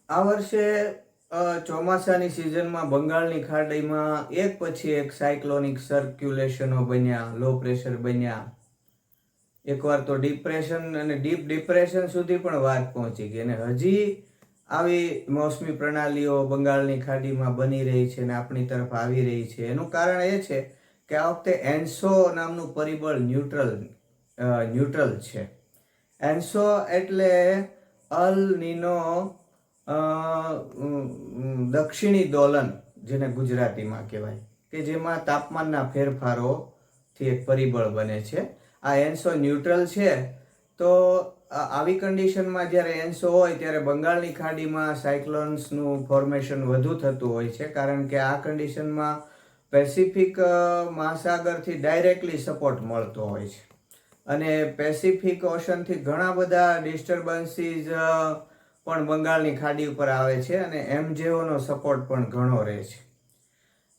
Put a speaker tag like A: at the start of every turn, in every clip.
A: આ વર્ષે ચોમાસાની સિઝનમાં બંગાળની ખાડીમાં એક પછી એક સાયક્લોનિક સર્ક્યુલેશનો બન્યા, લો પ્રેશર બન્યા. એકવાર તો ડિપ્રેશન અને ડીપ ડિપ્રેશન સુધી પણ વાત પહોંચી ગઈ અને હજી આવી મોસમી પ્રણાલીઓ બંગાળની ખાડીમાં બની રહી છે અને આપણી તરફ આવી રહી છે. એનું કારણ એ છે કે આ વખતે એન્સો નામનું પરિબળ ન્યુટ્રલ છે. એન્સો એટલે અલ નીનો દક્ષિણી દોલન, જેને ગુજરાતીમાં કહેવાય, કે જેમાં તાપમાનના ફેરફારોથી એક પરિબળ બને છે. આ એન્સો ન્યુટ્રલ છે. તો આવી કન્ડિશનમાં જ્યારે એન્સો હોય ત્યારે બંગાળની ખાડીમાં સાયક્લોન્સનું ફોર્મેશન વધુ થતું હોય છે, કારણ કે આ કન્ડિશનમાં પેસિફિક મહાસાગરથી ડાયરેક્ટલી સપોર્ટ મળતો હોય છે અને પેસિફિક ઓશનથી ઘણા બધા ડિસ્ટર્બન્સીસ પણ બંગાળની ખાડી ઉપર આવે છે અને એમજેઓનો સપોર્ટ પણ ઘણો રહે છે.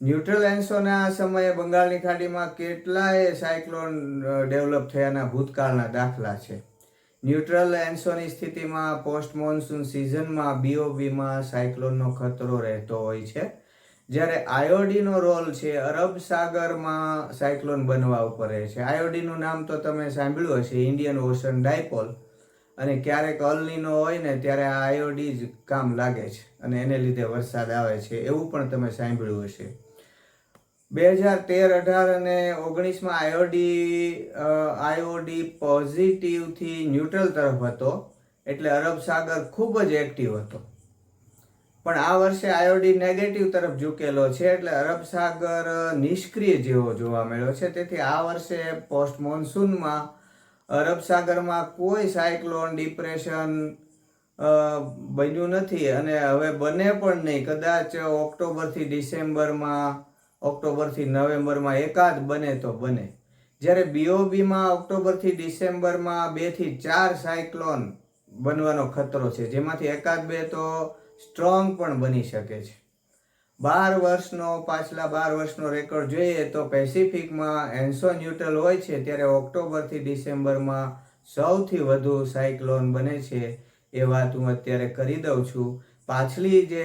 A: ન્યુટ્રલ એન્સોના સમયે બંગાળની ખાડીમાં કેટલાય સાયક્લોન ડેવલપ થયાના ભૂતકાળના દાખલા છે. ન્યુટ્રલ એન્સોની સ્થિતિમાં પોસ્ટ મોન્સૂન સિઝનમાં બીઓબીમાં સાયક્લોનનો ખતરો રહેતો હોય છે. જ્યારે આયોડીનો રોલ છે અરબ સાગરમાં સાયક્લોન બનવા ઉપર રહે છે. આયોડીનું નામ તો તમે સાંભળ્યું હશે, ઇન્ડિયન ઓશન ડાયપોલ. અને ક્યારેક અલ નીનો હોય ને ત્યારે આ આયોડી જ કામ લાગે છે અને એને લીધે વરસાદ આવે છે, એવું પણ તમે સાંભળ્યું હશે. 2013, 18 અને 19માં આયોડી પોઝિટિવથી ન્યુટ્રલ તરફ હતો, એટલે અરબ સાગર ખૂબ જ એક્ટિવ હતો. પણ આ વર્ષે આયોડી નેગેટિવ તરફ ઝૂકેલો છે, એટલે અરબ સાગર નિષ્ક્રિય જેવો જોવા મળ્યો છે. તેથી આ વર્ષે પોસ્ટ મોન્સૂનમાં અરબ સાગરમાં કોઈ સાયક્લોન ડિપ્રેશન બન્યું નથી અને હવે બને પણ નહીં. કદાચ ઓક્ટોબરથી નવેમ્બરમાં એકાદ બને તો બને. જ્યારે બીઓબીમાં ઓક્ટોબરથી ડિસેમ્બરમાં 2 થી 4 સાયક્લોન બનવાનો ખતરો છે, જેમાંથી એકાદ બે તો સ્ટ્રોંગ પણ બની શકે છે. પાછલા 12 વર્ષનો રેકોર્ડ જોઈએ તો પેસિફિકમાં એન્સો ન્યુટ્રલ હોય છે ત્યારે ઓક્ટોબરથી ડિસેમ્બરમાં સૌથી વધુ સાયક્લોન બને છે. એ વાત હું અત્યારે કરી દઉં છું. પાછલી જે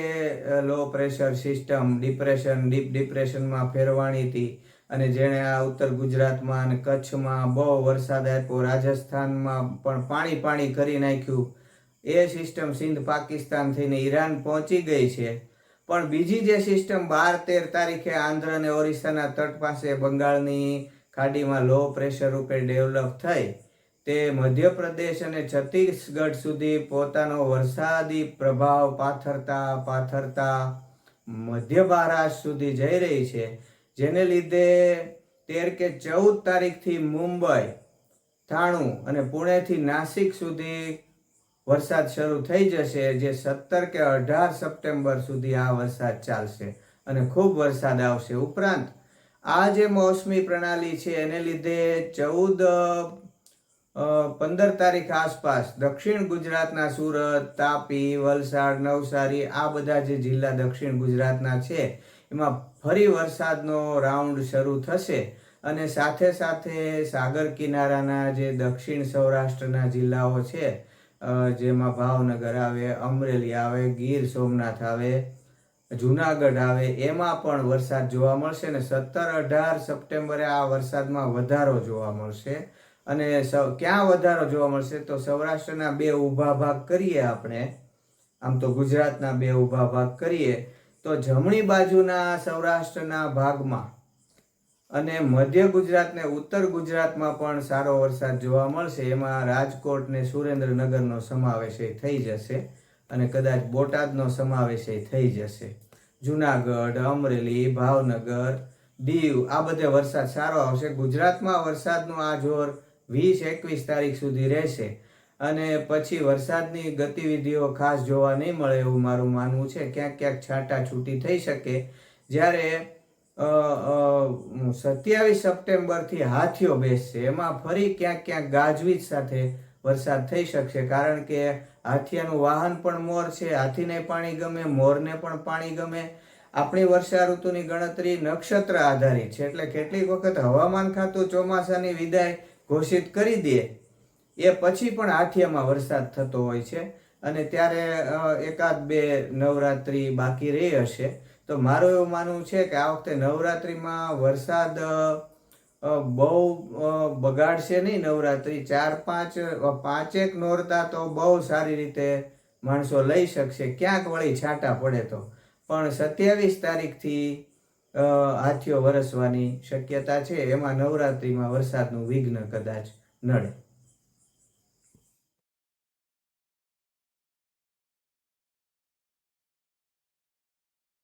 A: લો પ્રેશર સિસ્ટમ ડીપ ડિપ્રેશનમાં ફેરવાણી હતી અને જેણે આ ઉત્તર ગુજરાતમાં અને કચ્છમાં બહુ વરસાદ આપ્યો, રાજસ્થાનમાં પણ પાણી કરી નાખ્યું, એ સિસ્ટમ સિંધ પાકિસ્તાન થઈને ઈરાન પહોંચી ગઈ છે. પણ બીજી જે સિસ્ટમ 12-13 તારીખે આંધ્ર અને ઓરિસ્સાના તટ પાસે બંગાળની ખાડીમાં લો પ્રેશર રૂપે ડેવલપ થઈ, તે મધ્યપ્રદેશ અને છત્તીસગઢ સુધી પોતાનો વરસાદી પ્રભાવ પાથરતા મધ્ય મહારાષ્ટ્ર સુધી જઈ રહી છે. જેને લીધે 13 કે 14 તારીખથી મુંબઈ, થાણું અને પુણેથી નાસિક સુધી વરસાદ શરૂ થઈ જશે, જે 17 કે 18 સપ્ટેમ્બર સુધી આ વરસાદ ચાલશે અને ખૂબ વરસાદ આવશે. ઉપરાંત આ જે મોસમી પ્રણાલી છે એને લીધે 15 તારીખ આસપાસ દક્ષિણ ગુજરાતના સુરત, તાપી, વલસાડ, નવસારી, આ બધા જે જિલ્લા દક્ષિણ ગુજરાતના છે એમાં ફરી વરસાદનો રાઉન્ડ શરૂ થશે અને સાથે સાથે સાગર કિનારાના જે દક્ષિણ સૌરાષ્ટ્રના જિલ્લાઓ છે, જેમાં ભાવનગર આવે, અમરેલી આવે, ગીર સોમનાથ આવે, જુનાગઢ આવે, એમાં પણ વરસાદ જોવા મળશે અને 17-18 સપ્ટેમ્બરે આ વરસાદમાં વધારો જોવા મળશે. અને ક્યાં વધારો જોવા મળશે તો સૌરાષ્ટ્રના 2 ઊભા ભાગ કરીએ આપણે, આમ તો ગુજરાતના 2 ઊભા ભાગ કરીએ તો જમણી બાજુના સૌરાષ્ટ્રના ભાગમાં અને મધ્ય ગુજરાત ને ઉત્તર ગુજરાતમાં પણ સારો વરસાદ જોવા મળશે. એમાં રાજકોટ ને સુરેન્દ્રનગરનો સમાવેશ થઈ જશે અને કદાચ બોટાદનો સમાવેશ થઈ જશે. જુનાગઢ, અમરેલી, ભાવનગર, દીવ, આ બધે વરસાદ સારો આવશે. ગુજરાતમાં વરસાદનું આ જોર 20-21 તારીખ સુધી રહેશે અને પછી વરસાદની ગતિવિધિઓ ખાસ જોવા નહીં મળે એવું મારું માનવું છે. ક્યાંક છાંટા છૂટી થઈ શકે. જ્યારે 27 સપ્ટેમ્બરથી હાથીઓ બેસશે, એમાં ફરી ક્યાંક ગાજવીજ સાથે વરસાદ થઈ શકશે, કારણ કે હાથીયાનું વાહન પણ મોર છે. હાથીને પાણી ગમે, મોરને પણ પાણી ગમે. આપણી વર્ષા ઋતુની ગણતરી નક્ષત્ર આધારિત છે, એટલે કેટલીક વખત હવામાન ખાતું ચોમાસાની વિદાય ઘોષિત કરી દે એ પછી પણ હાથીયામાં વરસાદ થતો હોય છે. અને ત્યારે એકાદ બે નવરાત્રિ બાકી રહી હશે. તો મારું એવું માનવું છે કે આ વખતે નવરાત્રિમાં વરસાદ બહુ બગાડશે નહીં. નવરાત્રિ 5-5 નોરતા તો બહુ સારી રીતે માણસો લઈ શકશે, ક્યાંક વળી છાંટા પડે તો. પણ 27 તારીખથી હાથીઓ વરસવાની શક્યતા છે. એમાં નવરાત્રિમાં વરસાદનું વિઘ્ન કદાચ નડે.